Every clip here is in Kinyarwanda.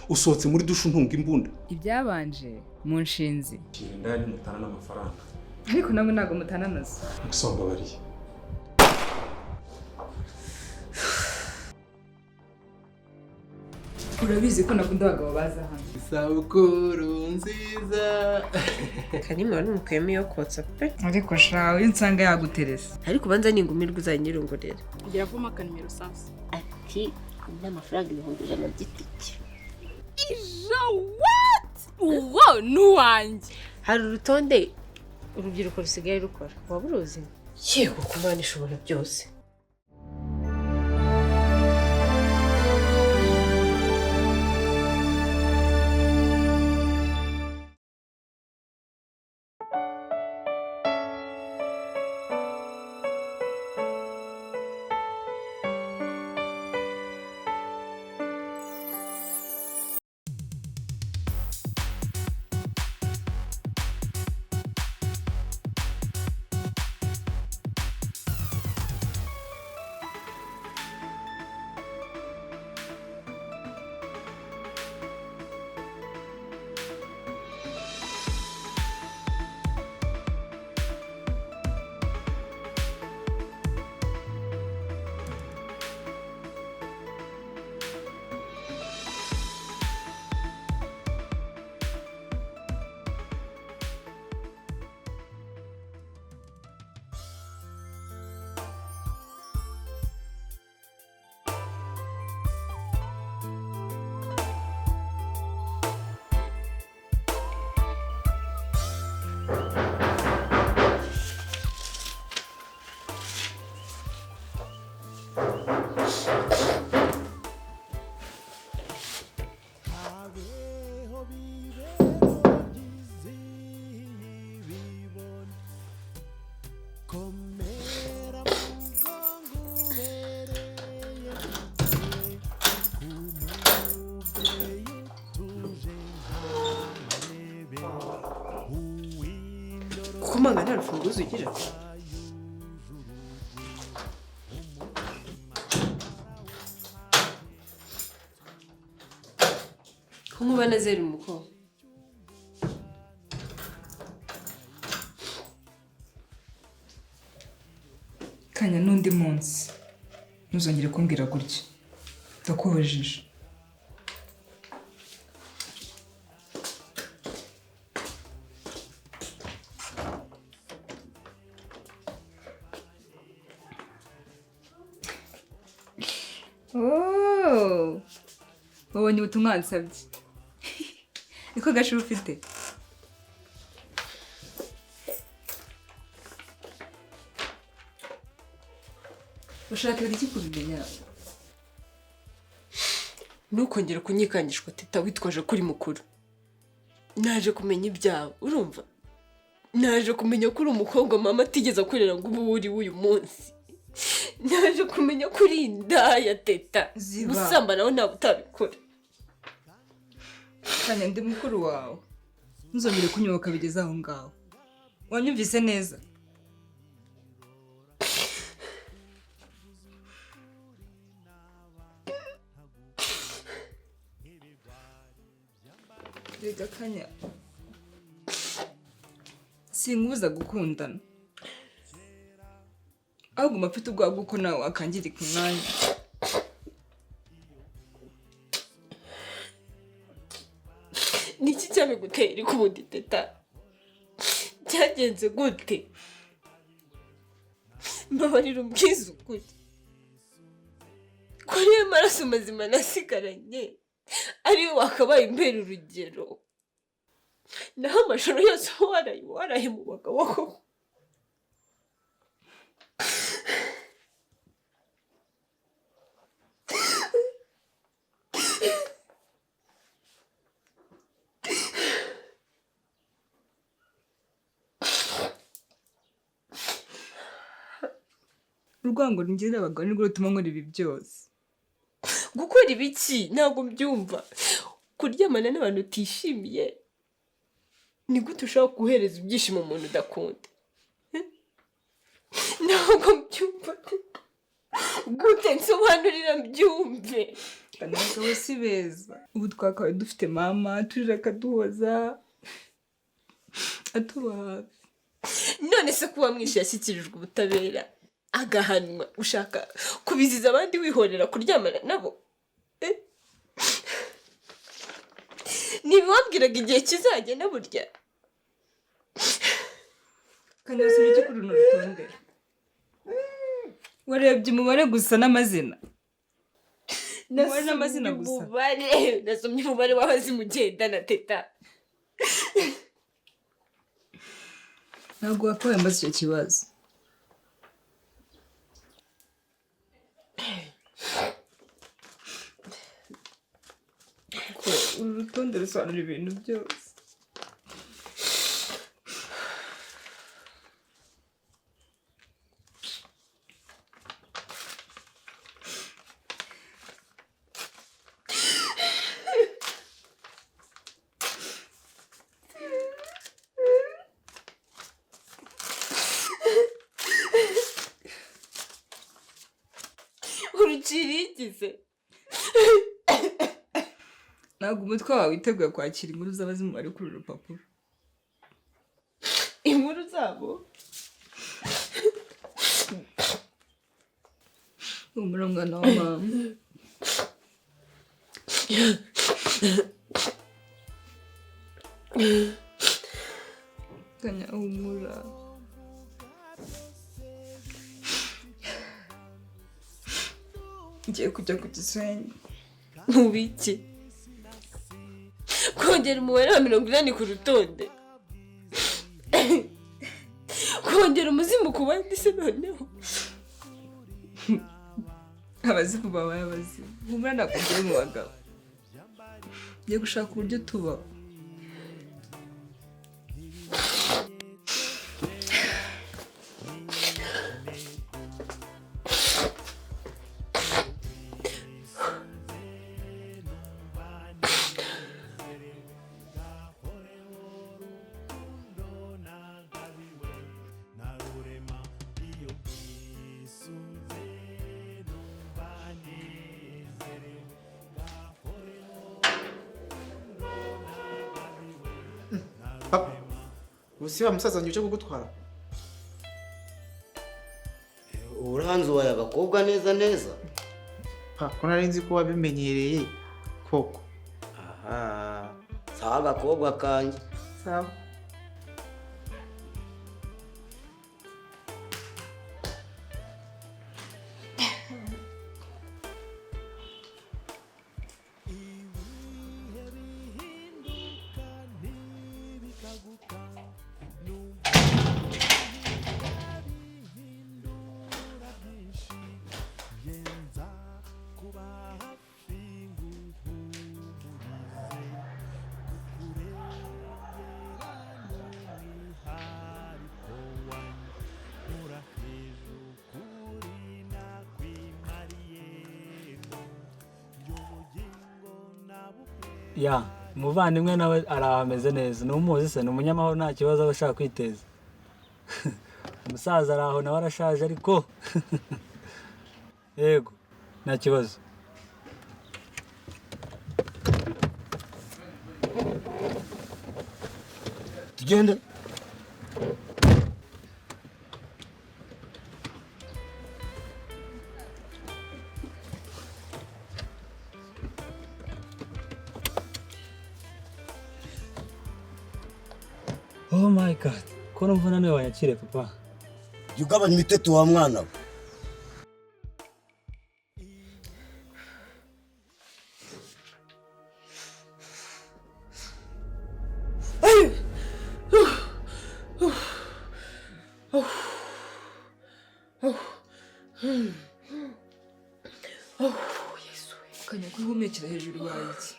usohotse muri dushe untunga imbunda. Ibyabanje mu Inshinzi. Ndani mutana n'amafaranga. Ariko namwe ntago mutananoza. Gusomba bariye. Urabizi ko nakunda abagabo baza hano. Isabukuru nziza. Kanima n'umukuyemo yo kotsa pe. Ariko shawe insanga yaguteresa. Ariko banza ningumirwa uzanyirongorera. Kugira vuma akanimero sasa. Ati n'amafaranga 100 by'itike. Ija what? Wow, nuwanjye. Hari urutonde urubyiruko rusigaye rukora. Waburuzi? Yego kumana ishobora byose. Kumanga nta rufunguzo ugira. Kumubana zeri muko. Kanya n'undi munsi. Ntuzongere kumbwira gutya. Ndakubajije. Oh, wabonye ubutumwa wansabye. Niko gashi ufite. Ushaka iki kubimenya? Ntukongera kunyikangishwa teta witwaje kuri mukuru. Naje kumenya ibyawe, urumva? Naje kumenya ko uri umukobwa mama atigeze akorera ngo ubu uri uyu munsi. Naje kumenya kuri indaya teta. Gusamba nawe ntabwo utabikora. Kanya ndi mukuru wawe. Ntuzongere kunyoboka bigeze aho ngaho. Wanyumvise neza? Rega Kanya. Sinkubuza gukundana. Ahubwo mafite ubwoba bw'uko nawe wakangirika umwanya. Niki cyane gutera kubundi teta? Byagenze gute? Mbabarira umbwiza ukuri. Ko ariyo maraso mazima nasigaranye ariyo wakabaye imbere urugero. Naho amashoro yose waraye mu bagabo ko. Urwango rungirira abagabo nirwo rutuma nkora ibi byose. Gukora ibiki ntabwo mbyumva. Kuryamana n'abantu utishimiye ni gute ushaka guhereza ibyishimo umuntu udakunda? Ntabwo mbyumva. Gute nsobanurira mbyumve? Kanyaga we si beza. Ubu twakabaye dufite mama turira akaduhoza atuba hafi. None se kuba mwishe yashyikirijwe ubutabera agahanwa ushaka kubiziza abandi wihorera kuryamana nabo? Ntibiwabwiraga igihe kizagenda burya? Kanyaga si iki kuri runo rutonde? Warebye umubare gusa n'amazina? Umubare n'amazina gusa? Nasomye umubare w'abazimu ugendana teta. Ntabwo wakabaye mbaza icyo kibazo. Uru rutonde rusobanura ibintu byose. Urukirigize. Ntabwo umutwe wawe witeguye kwakira inkuru z'abazimu bari kuri uru rupapuro. Inkuru zabo? Humura mwana wa mama. Kanya humura. Ngiye kujya ku Gisenyi. Mu biki? Kongera umubare wa 80 ku rutonde. Kongera umuzimu ku bandi se noneho. Abazimu babaye abazimu. Humura nakubwiye mu bagabo. Ngiye gushaka uburyo tubaho. Papa, ubusi wa musaza njye cyo kugutwara. Uranzi waye agakobwa neza neza. Ko nari nzi ko wabimenyereye koko. Aha. Sawa agakobwa kanje. Sawa. Ya, umuvandimwe nawe arahameze neza. N'umuzi se ni umunyamahoro nta kibazo abashaka kwiteza. Umusaza araho nawe arashaje ariko yego nta kibazo. Tugende. Oh my god, ko numva naniwe wanyakire papa. Yugabanya imiteto wa mwana we. Yesu, kanya kwihumekera hejuru baye iki?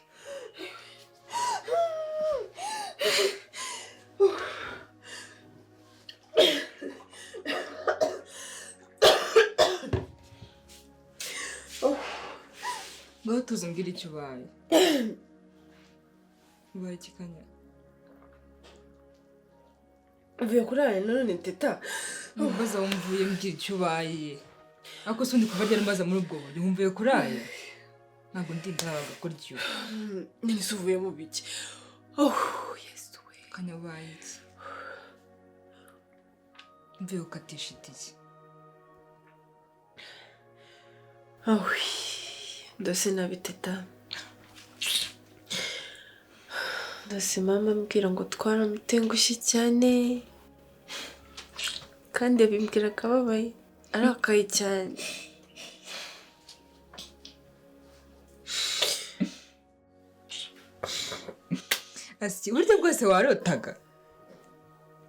Ngaho tuzumbwira icyo ubaye. Ubaye iki Kanya? Uvuye kurara none teta. Mbaza wumvuye mbwira icyo ubaye. Ako sundi kuva ryari mbaza muri ubwo buryo wumvuye kuraya. ntabwo ndi imbaraga kurya iyo none se uvuye mu biki? Oh yesu we. kanya ubaye iki mvuye gukatisha itike. Awi ndose nabiteta ndose mama ambwira ngo twaramutengushye cyane kandi yabimbwira akababaye arakaye cyane. Asi uburyo bwose warotaga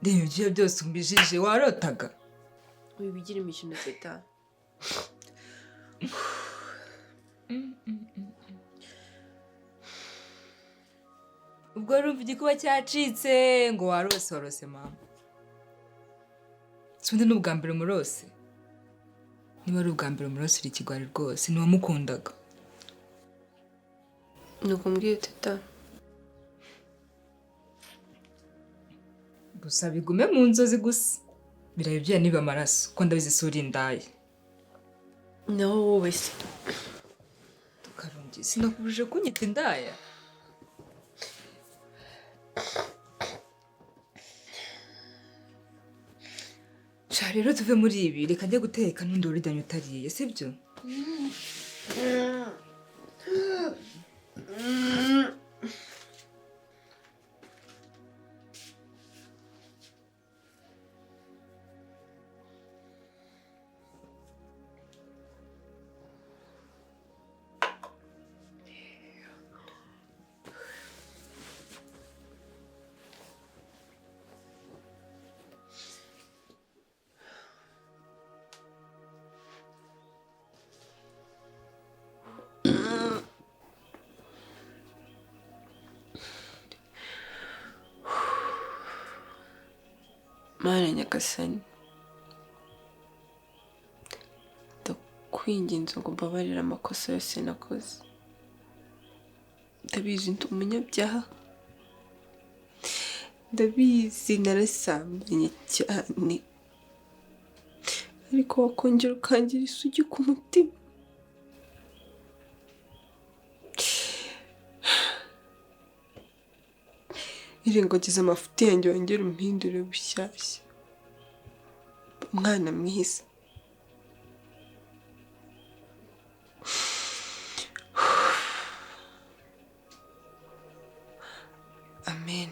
reba ibyo byose umbijije warotaga wibigira imikino teta. ubwo rumva igikuba cyacitse ngo warose mama. Sundi ni ubwa mbere umurose? Niba ari ubwa mbere umurose uri ikigwari rwose ntiwamukundaga. Nuko mbwiye teta. Gusa bigume mu nzozi gusa birabe bya niba amaraso ko ndabizi suri indaye. Naho wowe se tukarungi sinakubuje kunyita indaya. Sha rero tuve muri ibi reka njye guteka n'undi uridanye utariye sibyo? Mana nyagasani ndakwinginze ngo mbabarire amakosa yose nakoze. Ndabizi ndi umunyabyaha, ndabizi narasambanye cyane, ariko wakongera ukangira isugi ku mutima. irengagiza amafuti yanjye wongere umpindure bushyashya. Umwana mwiza. Amen.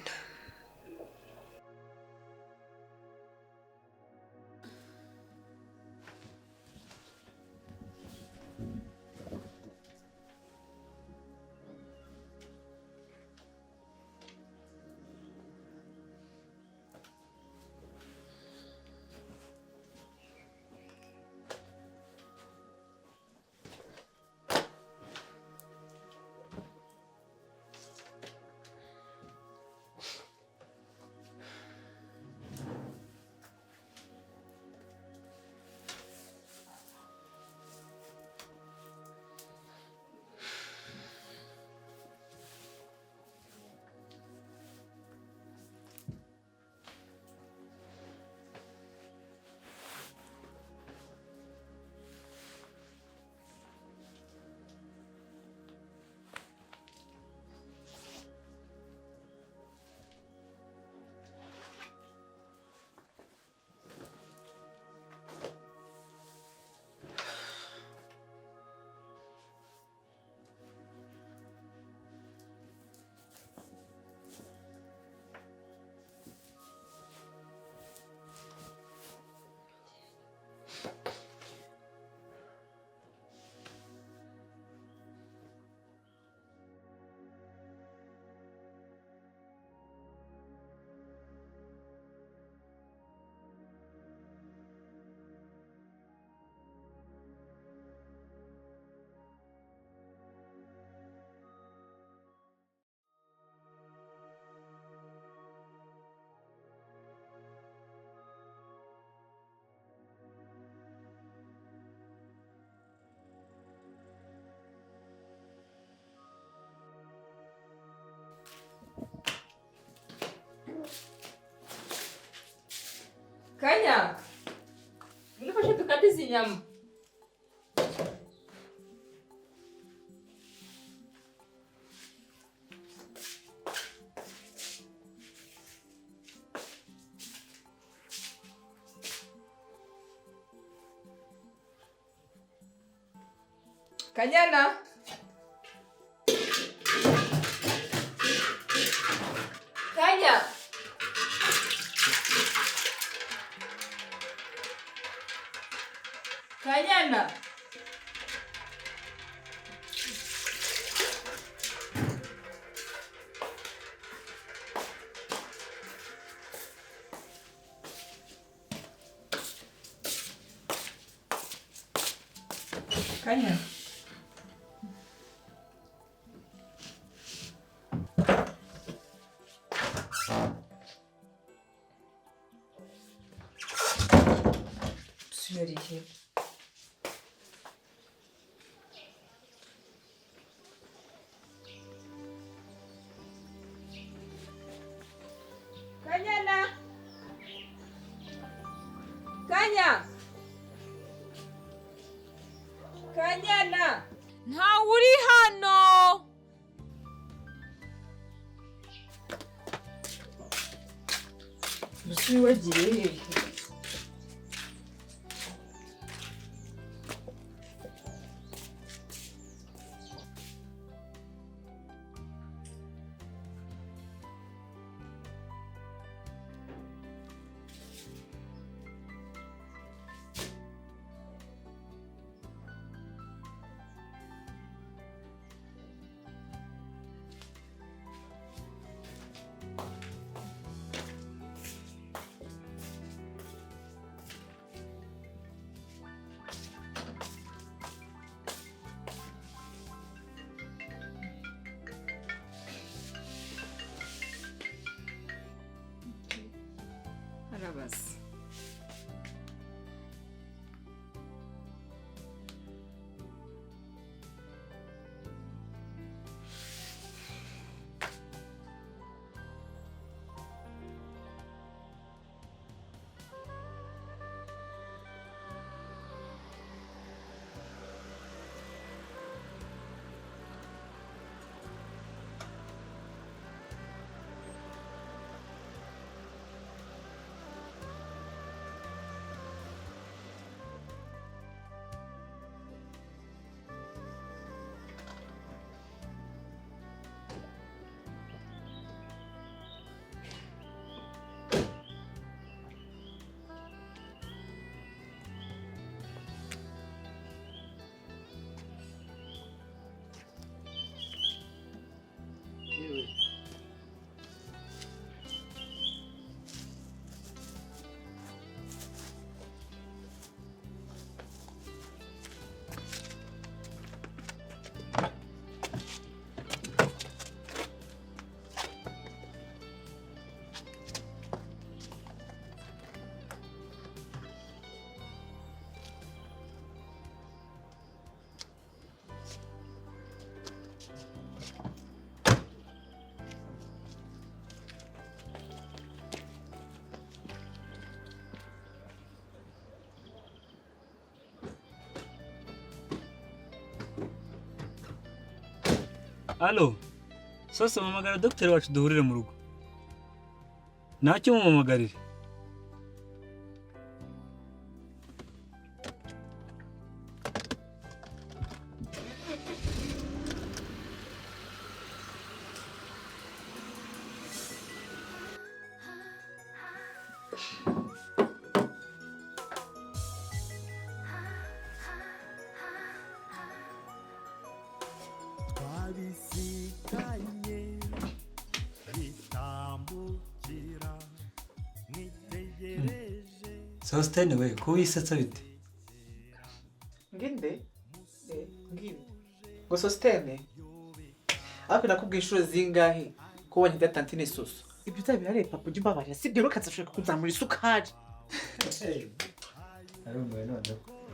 Kanya, unafasha tukate izi nyama. Kanyana. Kanya. Kanyana. Kanya. Suyariye. Kanyana. Kanya. Kanyana. Ntawe uri hano. Musi wagiye hehe? Arabaza. Alo, sasa mamagara dogiteri wacu duhurire mu rugo. Ntacyo mumamagarire. Sostene we, ko wisetsa bite? Nginde? Nginde. Ngo sostene? Ape nakubwiye inshuro zingahe ko wanyita tantine soso. Ibyo uzabirare papa ujye umbabarira sibyo rukazashaka kuzamura isukari.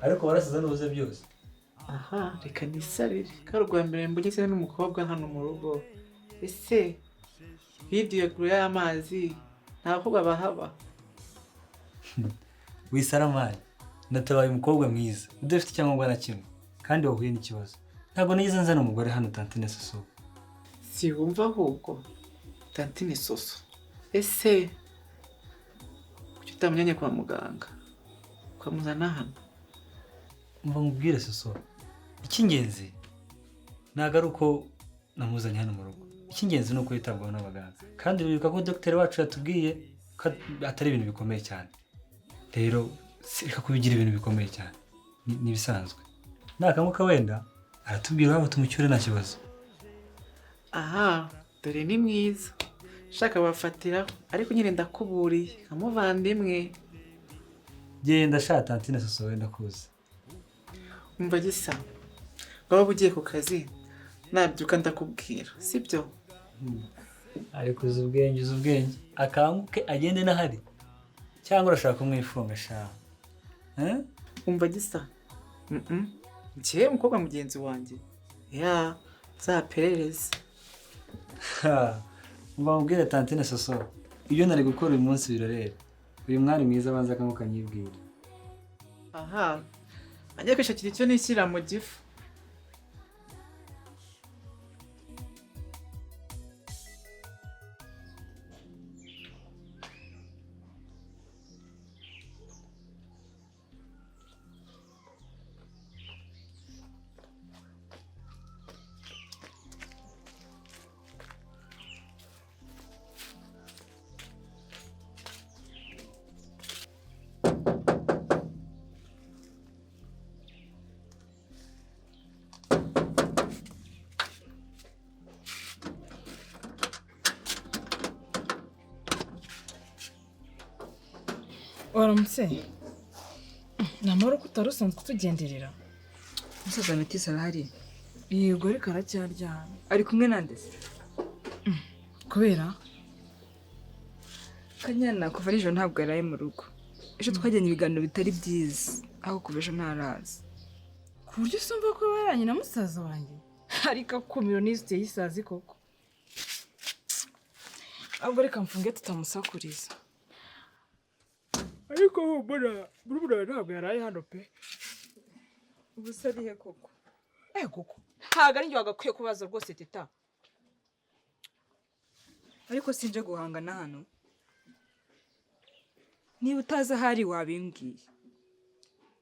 Ariko warasize n'ubuze byose. Aha, reka nisarire. Karugwa mbere mbugeze n'umukobwa hano mu rugo. Ese video ya guru y'amazi nta bakobwa bahaba. Wisaramani, ndatabaye umukobwa mwiza, udafite icyangombwa na kimwe, kandi wahuye n'ikibazo. Ntabwo nigize nzana umugore hano tantine soso. Si wumva ahubwo tantine soso. Ese kuki utamujyanye kwa muganga? Ukamuzana hano? Umva nkubwire soso, icy'ingenzi ntabwo ari uko namuzanye hano mu rugo, icy'ingenzi ni uko yitabwaho n'abaganga, kandi wibuka ko dogiteri wacu yatubwiye ko atari ibintu bikomeye cyane. Rero reka kubigira ibintu bikomeye cyane, ni ibisanzwe. Nakamuka wenda aratubwira aho tumucyure nta kibazo. aha dore ni mwiza shaka bafatiraho, ariko nyine ndakuburiye amuvandimwe. Genda sha tantine soso wenda kuza. Umva gisa waba ugiye ku kazi nabyuka ndakubwira sibyo? Ariko uzi ubwenge akanguke agende n'ahari cyangwa urashaka kumwifunga sha? Umva gisa njye umukobwa mugenzi wanjye ya zaperereze. Mba mubwire tantine soso ibyo nari gukora uyu munsi birarera. Uyu mwari mwiza abanza akanguka nyibwira. Aha ajya kwishakira icyo nishyira mu gifu. waramutse ni amahoro ko utari usanzwe utugenderera. Musaza Metisi arahari? Yego ariko aracyaryamye. Ari kumwe nande se? Kubera Kanyana kuva nijoro ntabwo yaraye mu rugo. Ejo twajyanye ibiganiro bitari byiza, aho kuva ejo ntaraza. ku buryo usumva ko baranye na musaza wanjye, ariko akumiro n'iziteye isazi koko. Ahubwo reka mfunge tutamusakuriza. Ariko burubura ntabwo yaraye hano pe. Ubu se ari he koko? Koko ntabwo ari njye wagakwiye kubaza rwose teta. Ariko sinje guhangana hano. Niba utazi ahari wabimbwiye.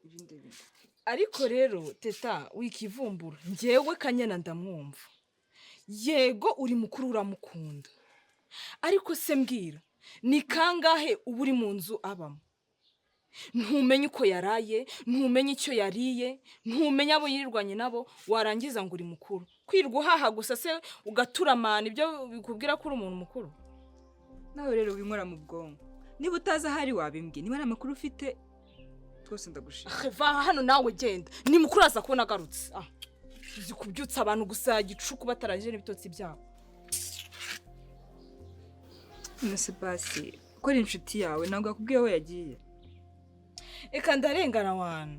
Ibindi bintu. Ariko rero teta wikivumbura, njyewe Kanyana ndamwumva. Yego uri mukuru uramukunda. Ariko se mbwira, ni kangahe uba uri mu nzu abamo? Ntumenye uko yaraye, ntumenye icyo yariye, ntumenye abo yirirwanye nabo, warangiza ngo uri mukuru. Kwirwa uhaha gusa se ugaturamana ibyo bikubwira ko uri umuntu mukuru? Nawe rero winkora mu bwonko. Niba utazi ahari wabimbwiye, niba ari amakuru ufite twose ndagushima. Va hano nawe genda, ni mukuru aza kubona agarutse. Uzi kubyutsa abantu gusa gicuku batarangije n'ibitotsi byabo. Nese basi, ko ari inshuti yawe ntabwo akubwiye aho yagiye. Eka ndarengana wana.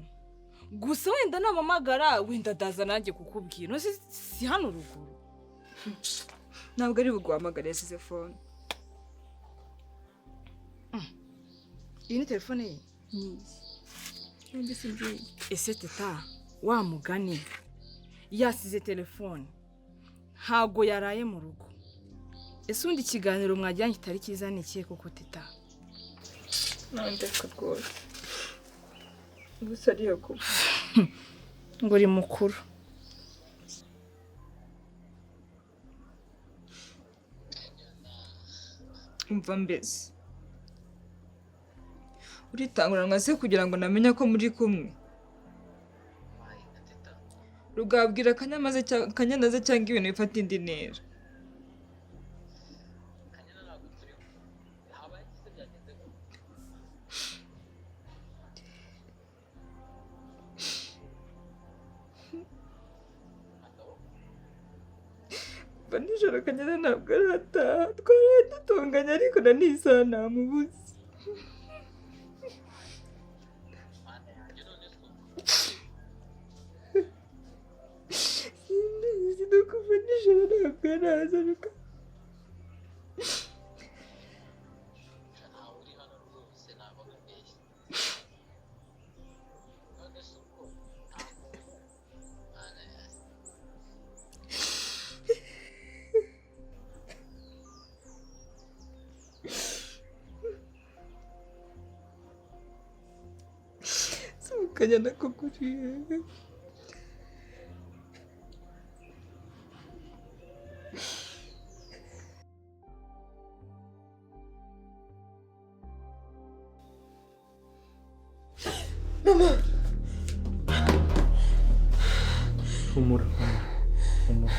Gusa wenda namamagara wenda daza nanjye kukubwira. No si hano ruguru. Ntabwo ari buguhamagare yasize phone. Iyi ni telefone ye? Ndi sinzi. Ese teta wa mugani yasize telefone. Ntago yaraye mu rugo. Ese undi kiganiro mwajyanye kitari kiza ni kiye koko teta? Nande ko gusa ari yako. Ngo uri mukuru. Umva mbese. Uritanguranwa se kugira ngo namenye ko muri kumwe. Rugabwira Kanyanaze cyangwa ibintu bifata indi ntera. Nijoro Kanyana ntabwo arataha, twaraye dutunganya ariko na n'isaha namubuze. Sinzi no kuva nijoro ntabwo araza ruka. Kanyana ko kuriye. humura humura humura